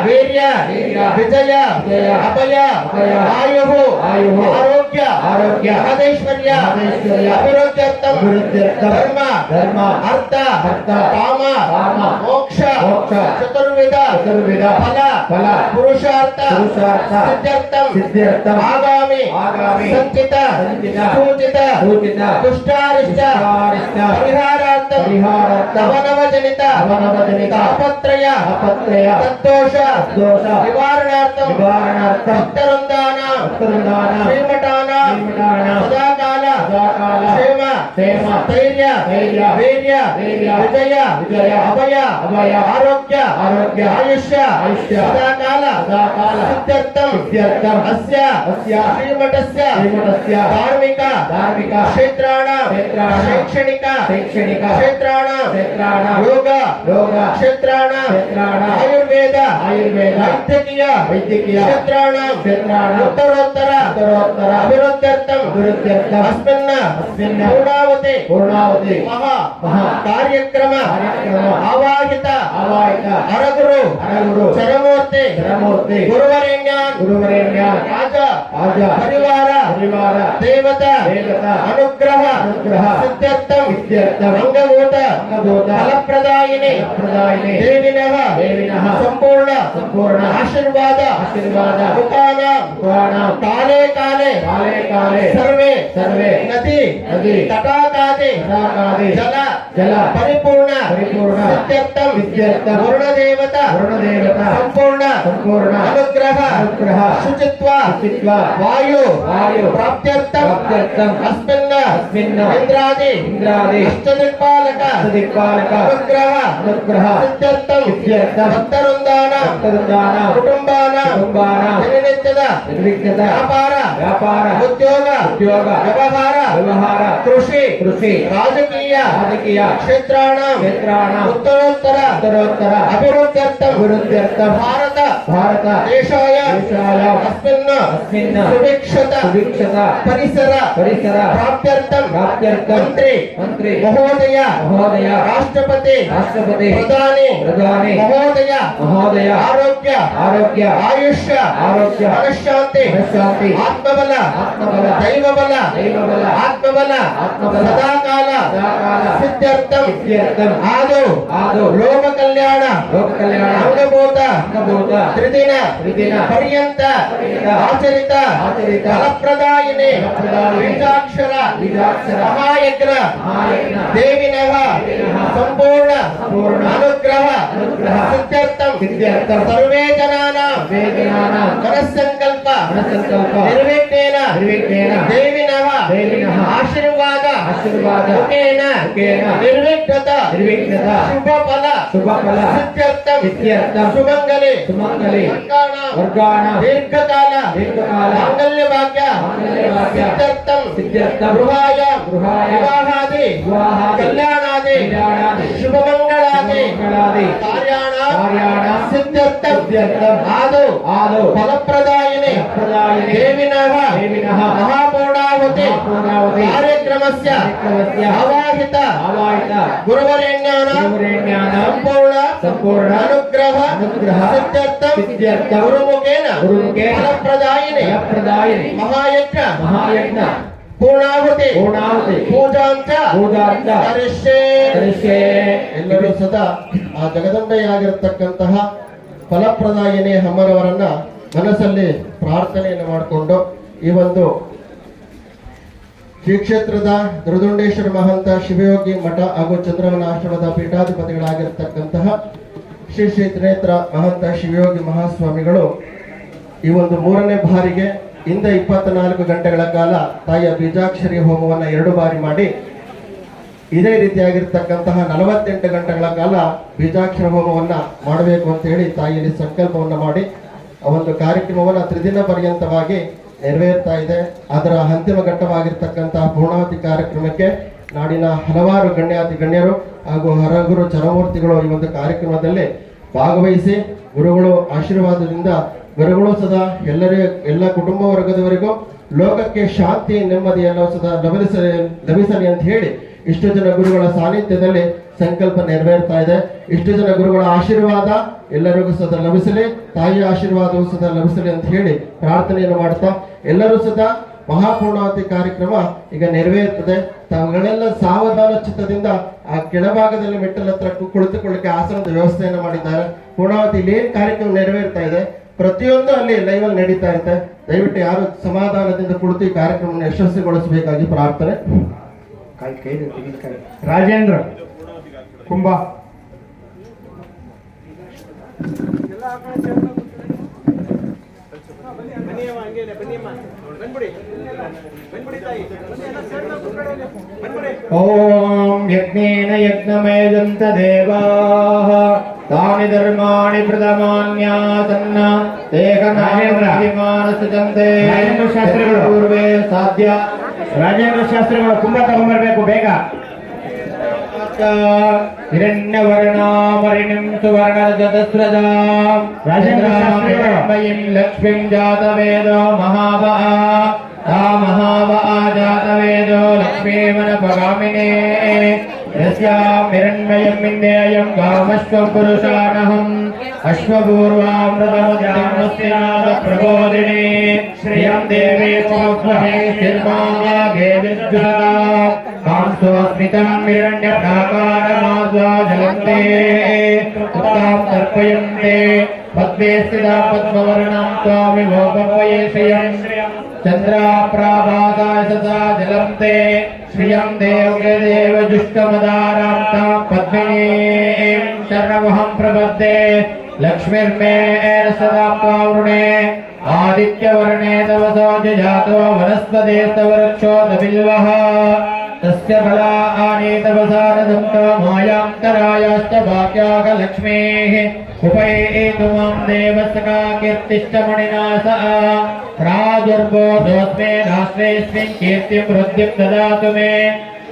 ವೀರ್ಯ ವಿಜಯ ಅಭಯ ಆಯುಃ ಆರೋಗ್ಯ ಆರೋಗ್ಯ ಆರೋಗ್ಯ ಮಹದೇಶ್ವರ್ಯ ಮಹದೇಶ್ವರ್ಯ ಅಭಿವೃದ್ಧ್ಯರ್ಥಂ ಅಭಿವೃದ್ಧ್ಯರ್ಥಂ ಧರ್ಮ ಧರ್ಮ ಅರ್ಥ ಅರ್ಥ ಕಾಮ ಕಾಮ ಮೋಕ್ಷ ಮೋಕ್ಷ ಚತುರ್ವಿಧ ಚತುರ್ವಿಧ ಫಲ ಫಲ ಪುರುಷಾರ್ಥ ಪುರುಷಾರ್ಥ ಸಿದ್ಧಾರ್ಥಂ ಸಿದ್ಧಾರ್ಥಂ ಆಗಾಮಿ ಆಗಾಮಿ ಸಂಚಿತ ಸಂಚಿತ ಸೂಚಿತ ಸೂಚಿತ ದುಷ್ಟಾರಿಷ್ಟ ದುಷ್ಟಾರಿಷ್ಟ ಪರಿಹಾರಾರ್ಥಂ ಪರಿಹಾರಾರ್ಥಂ ನವನವಜನಿತ ನವನವಜನಿತ ತಾಪತ್ರಯ ತಾಪತ್ರಯ ತದ್ದೋಷ ದೋಷ ನಿವಾರಣಾರ್ಥಂ ನಿವಾರಣಾರ್ಥಂ ಭಕ್ತವೃಂದಾನ ಭಕ್ತವೃಂದಾನ ಶ್ರೀಮಠಾನ ಶ್ರೀಮಠಾನ ಸದಾಕಾಲ ಸದಾಕಾಲ ಕ್ಷೇಮ ಕ್ಷೇಮ ಧೈರ್ಯ ಧೈರ್ಯ ವೀರ್ಯ ವೀರ್ಯ ವಿಜಯ ವಿಜಯ ಅಭಯ ಅಭಯ ಆರೋಗ್ಯ ಆರೋಗ್ಯ ಆಯುಷ್ಯ ಆಯುಷ್ಯ ಸದಾಕಾಲ ಸದಾಕಾಲ ಸಿದ್ಧಾರ್ಥಂ ಸಿದ್ಧಾರ್ಥಂ ಅಸ್ಯ ಅಸ್ಯ ಶ್ರೀಮಠಸ್ಯ ಶ್ರೀಮಠಸ್ಯ ಧಾರ್ಮಿಕ ಧಾರ್ಮಿಕ ಕ್ಷೇತ್ರಾಣ ಕ್ಷೇತ್ರಾಣ ಶೈಕ್ಷಣಿಕ ಶೈಕ್ಷಣಿಕ ಕ್ಷೇತ್ರಾಣ ಕ್ಷೇತ್ರಾಣ ಯೋಗ ಯೋಗ ಕ್ಷೇತ್ರಾಣ ಕ್ಷೇತ್ರಾಣ ಆಯುರ್ವೇದ ಆಯುರ್ವೇದ ವೈದ್ಯಕೀಯ ವೈದ್ಯಕೀಯ ಕ್ಷೇತ್ರಾಣ ಕ್ಷೇತ್ರಾಣ ಉತ್ತರೋತ್ತರ ಉತ್ತರೋತ್ತರ ಅಭಿವೃದ್ಧ್ಯರ್ಥಂ ಅಭಿವೃದ್ಧ್ಯರ್ಥಂ ಅಸ್ಮಿನ್ನ ಅಸ್ಮಿನ್ನ ಪೂರ್ಣಾವತಿ ಪೂರ್ಣಾವತಿ ಮಹಾ ಮಹಾ ಕಾರ್ಯಕ್ರಮ ಕಾರ್ಯಕ್ರಮ ಆವಾಹಿತ ಆವಾಹಿತ ಹರಗುರು ಹರಗುರು ಚರಮೂರ್ತಿ ಚರಮೂರ್ತಿ ಗುರುವರೇಣ್ಯ ಗುರುವರೇಣ್ಯ ರಾಜ ಆಜ ಪರಿವಾರ ಪರಿವಾರ ದೇವತಾ ದೇವತಾ ಅನುಗ್ರಹ ಅನುಗ್ರಹ ಸಿದ್ಧಾರ್ಥಂ ಸಿದ್ಧಾರ್ಥಂ ಅಂಗಭೂತ ಅಂಗಭೂತ ಫಲಪ್ರದಾಯಿನಿ ಪ್ರದಾಯಿನಿ ದೇವಿನಃ ದೇವಿನಃ ಸಂಪೂರ್ಣ ಸಂಪೂರ್ಣ ಆಶೀರ್ವಾದ ಆಶೀರ್ವಾದ ಮುಖಾನ ಪುರಾಣ ಕಾಲೇ ಕಾಲೇ ಕಾಲೇ ಕಾಲೇ ಸರ್ವೇ ಸರ್ವೇ ನದಿ ನದಿ ತಟಾಕಾದಿ ತಟಾಕಾದಿ ಜಲ ಜಲ ಪರಿಪೂರ್ಣ ಪರಿಪೂರ್ಣ ಸಿದ್ಧಾರ್ಥಂ ಸಿದ್ಧಾರ್ಥಂ ವರುಣದೇವತ ವರುಣದೇವತಾ ಸಂಪೂರ್ಣ ಸಂಪೂರ್ಣ ಅನುಗ್ರಹ ಅನುಗ್ರಹ ಶುಚಿತ್ವ ಶುಚಿತ್ವ ವಾಯು ವಾಯು ಪ್ರಾಪ್ತ್ಯರ್ಥಂ ಪ್ರಾಪ್ತ್ಯರ್ಥಂ ಅಸ್ಮಿನ್ನ ಅಸ್ಮಿನ್ನ ಇಂದ್ರಾದಿ ಇಂದ್ರಾದಿ ಅಷ್ಟದಿಕ್ಪಾಲಕ ದಿಕ್ಪಾಲಕ ಅನುಗ್ರಹ ಅನುಗ್ರಹ ಸಿದ್ಧಾರ್ಥಂ ಸಿದ್ಧಾರ್ಥಂ ಭಕ್ತವೃಂದಾನ ಭಕ್ತವೃಂದಾನ ಕುಟುಂಬಾನ ಕುಟುಂಬಾನ ದಿನನಿತ್ಯದ ನಿರ್ವಿಘ್ನದ ವ್ಯಾಪಾರ ವ್ಯಾಪಾರ ಉದ್ಯೋಗ ಉದ್ಯೋಗ ವ್ಯವಹಾರ ವ್ಯವಹಾರ ಕೃಷಿ ಕೃಷಿ ರಾಜಕೀಯ ರಾಜಕೀಯ ಕ್ಷೇತ್ರಾಣ ಕ್ಷೇತ್ರಾಣ ಉತ್ತರೋತ್ತರ ಉತ್ತರೋತ್ತರ ಅಭಿವೃದ್ಧ್ಯರ್ಥಂ ಅಭಿವೃದ್ಧ್ಯರ್ಥಂ ಭಾರತ ಭಾರತ ದೇಶಾಯ ದೇಶಾಯ ಅಸ್ಮಿನ್ನ ಅಸ್ಮಿನ್ನ ಸುಭಿಕ್ಷತ ಸುಭಿಕ್ಷತ ಪರಿಸರ ಪರಿಸರ ಪ್ರಾಪ್ತ್ಯರ್ಥಂ ಪ್ರಾಪ್ತ್ಯರ್ಥಂ ಮಂತ್ರಿ ಮಂತ್ರಿ ಮಹೋದಯ ಮಹೋದಯ ರಾಷ್ಟ್ರಪತಿ ರಾಷ್ಟ್ರಪತಿ ಪ್ರಧಾನಿ ಪ್ರಧಾನಿ ಮಹೋದಯ ಮಹೋದಯ ಆರೋಗ್ಯ ಆರೋಗ್ಯ ಆಯುಷ್ಯ ಆರೋಗ್ಯ ಮನಃಶಾಂತಿ ಮನಃಶಾಂತಿ ಆತ್ಮಬಲ ಆತ್ಮಬಲ ದೈವಬಲ ದೈವಬಲ ಆತ್ಮಬಲ ಆತ್ಮಬಲ ಸದಾಕಾಲ ಸದಾಕಾಲ ಸಿದ್ಧಾರ್ಥಂ ಸಿದ್ಧಾರ್ಥಂ ಆದೌ ಆದೌ ಲೋಕ ಕಲ್ಯಾಣ ಲೋಕ ಕಲ್ಯಾಣ ಅಂಗಭೂತ ಅಂಗಭೂತ ತ್ರಿದಿನ ತ್ರಿದಿನ ಪರ್ಯಂತ ಆಚರಿತ ಆಚರಿತ ಫಲಪ್ರದಾಯಿನಿ ಫಲಪ್ರದಾಯಿನಿ ಬೀಜಾಕ್ಷರ ಬೀಜಾಕ್ಷರ ಮಹಾಯಜ್ಞ ಮಹಾಯಜ್ಞ ದೇವಿನಃ ಸಂಪೂರ್ಣ ಸಂಪೂರ್ಣ ಅನುಗ್ರಹ ಅನುಗ್ರಹ ಸಿದ್ಧಾರ್ಥಂ ಸಿದ್ಧಾರ್ಥಂ ಸರ್ವೇ ಜನಾನಾಂ ವೇದನಾನಾಂ ಮನಸ್ಸಂಕಲ್ಪ ಮನಸ್ಸಂಕಲ್ಪ ನಿರ್ವಿಘ್ನೇನ ನಿರ್ವಿಘ್ನೇನ ದೇವಿನಃ ದೇವಿನಃ ಆಶೀರ್ವಾದ ಆಶೀರ್ವಾದ ಮುಖೇನ ಮುಖೇನ ನಿರ್ವಿಘ್ನತ ನಿರ್ವಿಘ್ನತ ಶುಭ ಫಲ ಶುಭ ಫಲ ಸಿದ್ಧಾರ್ಥಂ ಸಿದ್ಧಾರ್ಥಂ ಸುಮಂಗಲಿ ಸುಮಂಗಲಿ ವರ್ಗಾಣ ವರ್ಗಾಣ ದೀರ್ಘಕಾಲ ದೀರ್ಘಕಾಲ ಮಾಂಗಲ್ಯ ಭಾಗ್ಯ ಮಾಂಗಲ್ಯ ಭಾಗ್ಯ ಸಿದ್ಧಾರ್ಥಂ ಸಿದ್ಧಾರ್ಥಂ ಗೃಹಾಯ ಗೃಹಾಯ ವಿವಾಹಾದಿ ವಿವಾಹಾದಿ ಕಲ್ಯಾಣಾದಿ ಕಲ್ಯಾಣಾದಿ ಶುಭಮಂಗಳಾದಿ ಮಂಗಳಾದಿ ಕಾರ್ಯಾಣ ಕಾರ್ಯಾಣ ಸಿದ್ಧಾರ್ಥಂ ಸಿದ್ಧಾರ್ಥಂ ಆದೌ ಆದೌ ಫಲಪ್ರದಾಯಿನಿ ಫಲಪ್ರದಾಯಿನಿ ದೇವಿನಃ ದೇವಿನಃ ಮಹಾಪೂರ್ಣಾಹುತಿ ಮಹಾಪೂರ್ಣಾಹುತಿ ಕಾರ್ಯಕ್ರಮಸ್ಯ ಕಾರ್ಯಕ್ರಮಸ್ಯ ಆವಾಹಿತ ಆವಾಹಿತ ಗುರುವರೇಣ್ಯಾನಾಂ ಗುರುವರೇಣ್ಯಾನಾಂ ಸಂಪೂರ್ಣ ಸಂಪೂರ್ಣ ಅನುಗ್ರಹ ಅನುಗ್ರಹ ಸಿದ್ಧಾರ್ಥಂ ಸಿದ್ಧಾರ್ಥಂ ಗುರುಮುಖೇನ ಗುರುಮುಖೇನ ಫಲಪ್ರದಾಯಿನಿ ಫಲಪ್ರದಾಯಿನಿ ಮಹಾಯಜ್ಞ ಮಹಾಯಜ್ಞ ಪೂರ್ಣಾಹುತಿ ಪೂರ್ಣಾಹುತಿ ಪೂಜಾಂಚ ಪೂಜಾಂಚ ಕರಿಷ್ಯೆ ಕರಿಷ್ಯೆ ಎಲ್ಲರೂ ಸದಾ ಆ ಜಗದಂಬೆಯಾಗಿರತಕ್ಕಂತಹ ಫಲಪ್ರದಾಯಿನಿ ಅಮ್ಮನವರನ್ನ ಮನಸ್ಸಲ್ಲಿ ಪ್ರಾರ್ಥನೆಯನ್ನು ಮಾಡಿಕೊಂಡು ಈ ಒಂದು ಶ್ರೀ ಕ್ಷೇತ್ರದ ದುರ್ದುಂಡೇಶ್ವರ ಮಹಂತ ಶಿವಯೋಗಿ ಮಠ ಹಾಗೂ ಚಂದ್ರವನ ಆಶ್ರಮದ ಪೀಠಾಧಿಪತಿಗಳಾಗಿರ್ತಕ್ಕಂತಹ ಶ್ರೀ ಶ್ರೀ ತ್ರಿನೇತ್ರ ಮಹಂತ ಶಿವಯೋಗಿ ಮಹಾಸ್ವಾಮಿಗಳು ಈ ಒಂದು 3ನೇ ಬಾರಿಗೆ ಇಂದ 24 ಗಂಟೆಗಳ ಕಾಲ ತಾಯಿಯ ಬೀಜಾಕ್ಷರಿ ಹೋಮವನ್ನು 2 ಬಾರಿ ಮಾಡಿ ಇದೇ ರೀತಿಯಾಗಿರ್ತಕ್ಕಂತಹ 48 ಗಂಟೆಗಳ ಕಾಲ ಬೀಜಾಕ್ಷರ ಹೋಮವನ್ನ ಮಾಡಬೇಕು ಅಂತ ಹೇಳಿ ತಾಯಿಯಲ್ಲಿ ಸಂಕಲ್ಪವನ್ನು ಮಾಡಿ ಆ ಒಂದು ಕಾರ್ಯಕ್ರಮವನ್ನು ತ್ರಿದಿನ ಪರ್ಯಂತವಾಗಿ ನೆರವೇರ್ತಾ ಇದೆ. ಅದರ ಅಂತಿಮ ಘಟ್ಟವಾಗಿರ್ತಕ್ಕಂತಹ ಪೂರ್ಣಾವತಿ ಕಾರ್ಯಕ್ರಮಕ್ಕೆ ನಾಡಿನ ಹಲವಾರು ಗಣ್ಯರು ಹಾಗೂ ಹರಗುರು ಚರಮೂರ್ತಿಗಳು ಈ ಒಂದು ಕಾರ್ಯಕ್ರಮದಲ್ಲಿ ಭಾಗವಹಿಸಿ ಗುರುಗಳು ಆಶೀರ್ವಾದದಿಂದ ಗುರುಗಳು ಸದಾ ಎಲ್ಲ ಕುಟುಂಬ ವರ್ಗದವರಿಗೂ ಲೋಕಕ್ಕೆ ಶಾಂತಿ ನೆಮ್ಮದಿ ಎಲ್ಲ ಸದಾ ಲಭಿಸಲಿ ಅಂತ ಹೇಳಿ ಇಷ್ಟು ಜನ ಗುರುಗಳ ಸಾನ್ನಿಧ್ಯದಲ್ಲಿ ಸಂಕಲ್ಪ ನೆರವೇರ್ತಾ ಇದೆ. ಇಷ್ಟು ಜನ ಗುರುಗಳ ಆಶೀರ್ವಾದ ಎಲ್ಲರಿಗೂ ಸದಾ ಲಭಿಸಲಿ, ತಾಯಿಯ ಆಶೀರ್ವಾದವೂ ಸದಾ ಲಭಿಸಲಿ ಅಂತ ಹೇಳಿ ಪ್ರಾರ್ಥನೆಯನ್ನು ಮಾಡ್ತಾ ಎಲ್ಲರೂ ಸದಾ ಮಹಾಪೂರ್ಣಾವತಿ ಕಾರ್ಯಕ್ರಮ ಈಗ ನೆರವೇರುತ್ತದೆ. ತಾವುಗಳೆಲ್ಲ ಸಾವಧಾನ ಚಿತ್ತದಿಂದ ಆ ಕೆಳಭಾಗದಲ್ಲಿ ಮೆಟ್ಟಲ ಹತ್ರ ಕುಳಿತುಕೊಳ್ಳಿಕ್ಕೆ ಆಸನದ ವ್ಯವಸ್ಥೆಯನ್ನು ಮಾಡಿದ್ದಾರೆ. ಪೂರ್ಣಾವತಿ ಇಲ್ಲಿ ಏನ್ ಕಾರ್ಯಕ್ರಮ ನೆರವೇರ್ತಾ ಇದೆ ಪ್ರತಿಯೊಂದು ಅಲ್ಲಿ ಲೈವ್ ಅಲ್ಲಿ ನಡೀತಾ ಇರುತ್ತೆ. ದಯವಿಟ್ಟು ಯಾರು ಸಮಾಧಾನದಿಂದ ಕುಳಿತು ಈ ಕಾರ್ಯಕ್ರಮವನ್ನು ಯಶಸ್ವಿಗೊಳಿಸಬೇಕಾಗಿ ಪ್ರಾರ್ಥನೆ. ರಾಜೇಂದ್ರ ಕುಂಭ ಓಂ ಯಜ್ಞೇನ ಯಜ್ಞಮೇದಂತ ದೇವಾಃ ತಾನಿ ಧರ್ಮಾಣಿ ಪ್ರಥಮಾನ್ಯಾಸನ್ನ ಏಕನಾಯಮಾನಸಂತೆ ಶಾಸ್ತ್ರಿಗಳು ಪೂರ್ವೇ ಸಾಧ್ಯ. ರಾಜೇಂದ್ರ ಶಾಸ್ತ್ರಿಗಳು ಕುಂಭ ತಗೊಂಡ್ಬರ್ಬೇಕು ಬೇಗ. ಹಿರಣ್ಯವರ್ಣಾಮರಿಣಿಂ ಸುವರ್ಣಜತಸ್ರಜಾಂ ರಾಜೇಂದ್ರಮಯಿಂ ಲಕ್ಷ್ಮೀಂ ಜಾತವೇದೋ ಮಹಾವಹ ತಾ ಮಹಾವಹ ಜಾತವೇದೋ ಲಕ್ಷ್ಮೀವನಪಗಾಮಿನೇ ಯಸ್ಯಾಂ ಹಿರಣ್ಮಯಂ ವಿಂದೇಯಂ ಗಾಮಶ್ವಂ ಪುರುಷಾನಹಂ ಅಶ್ವಪೂರ್ವಾಮೃತಮುದ್ಯಮಸ್ಯಾದ ಪ್ರಬೋಧಿನಿ ಶ್ರಿಯಂ ದೇವಿ ಸ್ವಮೇ ಸ್ಥಿರ್ಮಾಗೆ ವಿದ್ಯುತಾ ಕಾಂಸೋಸ್ಮಿತಂ ಹಿರಣ್ಯಪ್ರಾಕಾರಮಾದ್ವಾ ಜಲಂತೆ ಉತ್ತಾಂ ತರ್ಪಯಂತೆ ಪದ್ಮೇ ಸ್ಥಿತಾ ಪದ್ಮವರ್ಣಂ ತ್ವಾಮಿ ಭೋಗಪಯೇ ಶ್ರಿಯಂ ಚಂದ್ರಾಪ್ರಾಭಾಸಾಯ ಸದಾ ಜಲಂತೆ ಶ್ರಿಯಂ ದೇವ ಜುಷ್ಟಮದಾರಾಂ ತಾಂ ಪದ್ಮಿನೀಂ ಶರಣಮಹಂ ಪ್ರಪದ್ಯೆ ಲಕ್ಷ್ಮೀರ್ಮೇ ಸದಾ ತ್ವಾವೃಣೆ ಆದಿತ್ಯವರ್ಣೇ ತವ ಸೋಜಾತೋ ವನಸ್ಪತಿಸ್ತವ ವೃಕ್ಷೋದಬಿಲ್ವಃ ತಸ್ಯ ಫಲಾನಿ ತವ ಸಾರದಂತ ಮಾಯಾಂತರಾಯಾಶ್ಚ ಭಾಗ್ಯಾಗ ಲಕ್ಷ್ಮೀಃ ಉಪೇತು ಮಾಂ ದೇವಸಖಾ ಕೀರ್ತಿಷ್ಟಮಣಿನಾ ಸಹ ಪ್ರಾದುರ್ಬೋಧೋಸ್ಮೇ ರಾಷ್ಟ್ರೇಸ್ಮಿನ್ ಕೀರ್ತಿಂ ವೃದ್ಧಿಂ ದದಾತು ಮೇ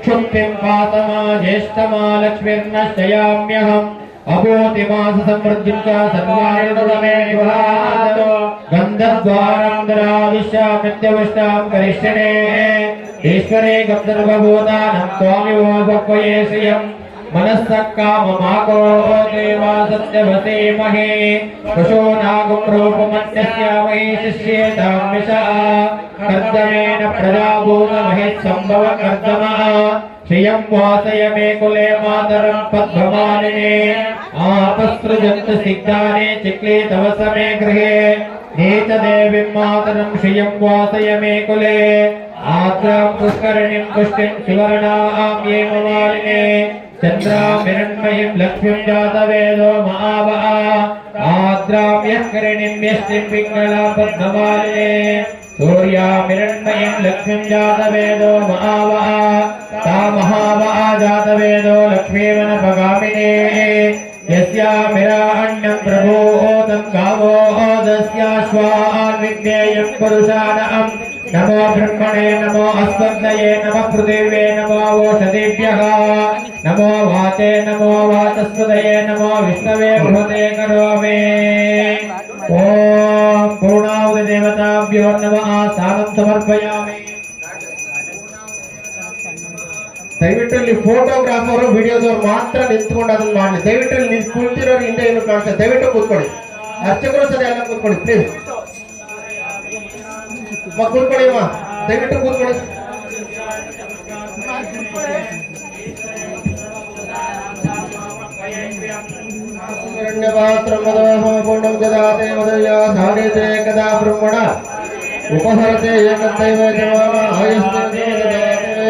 ಕ್ಷುಪ್ತಿಂ ಪಾತಮಾ ಜ್ಯೇಷ್ಠಮಾ ಲಕ್ಷ್ಮೀರ್ನಶ್ಚಯಾಮ್ಯಹಂ ಅಭೂತಿಮಾಸ ಸಮೃದ್ಧಿಂ ಚ ಸರ್ವಾಣಿರ್ಮೇ ವಿಭಾದೋ ಗಂಧದ್ವಾರಂ ದರಾದಿಶ್ಯಾಮಿತ್ಯವಷ್ಟಾಂ ಕರಿಷ್ಯಣೇ ಈಶ್ವರೇ ಗಂಧರ್ವಭೂತಾನಂ ತ್ವಾಮಿವೋಪಕ್ವಯೇ ಶ್ರಿಯಂ मनस्सः काममाको देवा सत्यवसेमहे पशो नागं रूपमन्यस्यामहे शिष्येतां विशः कर्दमेन प्रजाभूतमहिः सम्भव कर्दमः श्रियं वासय मे कुले मातरं पद्ममालिने आपसृजन्त सिद्धाने चिक्ले तव समे गृहे नीच देवीं मातरं श्रियं वासय मे कुले आद्रां पुष्करिणीं पुष्टिं सुवर्णां ये ममालिने चंद्रां हिरण्मयीं लक्ष्मीं जातवेदो महावः आद्रां यत्करिणीं यष्टिं पिङ्गलां पद्ममालिने सूर्यां हिरण्मयीं लक्ष्मीं जातवेदो महावः ता महावः जातवेदो लक्ष्मीवनपगामिने यस्यां हिरण्यं प्रभूतं गावो दस्याश्वान् विद्येयं पुरुषाणाम् नमो ब्रह्मणे नमो अस्मद्दये नमः पृथिव्ये नमो ओषधीभ्यः नमो वाचे नमो वाचस्पतये नमो विष्णवे बृहते करोमि ओम पूर्णाहुति देवताभ्यो नमः स्थानं समर्पयामि ದಯವಿಟ್ಟು ಇಲ್ಲಿ ಫೋಟೋಗ್ರಾಫರ್ ವಿಡಿಯೋದವ್ರು ಮಾತ್ರ ನಿಂತ್ಕೊಂಡು ಅದನ್ನ ಮಾಡಲಿ. ದಯವಿಟ್ಟು ಇಲ್ಲಿ ಕುಳಿತಿರೋರು ಹಿಂದೆ ಏನು ಕಾಣಿಸ್ತದೆ ದಯವಿಟ್ಟು ಕೂತ್ಕೊಳ್ಳಿ. ಅರ್ಚಕರು ಸರಿ ಎಲ್ಲ ಕೂತ್ಕೊಳ್ಳಿ ಪ್ಲೀಸ್. ಕೂತ್ಕೊಳ್ಳಿ ಅಮ್ಮ ದಯವಿಟ್ಟು ಕೂತ್ಕೊಳ್ಳಿ. ಪೂರ್ಣಂ ದದಾತೆ ಮದಯ ಸಾರಿತೆ ಕದಾ ಬ್ರಹ್ಮಣ ಉಪಹರತೆ ಏಕದೈವ ಜವಾನ ಆಯಸ್ತೆ ದದಾತೆ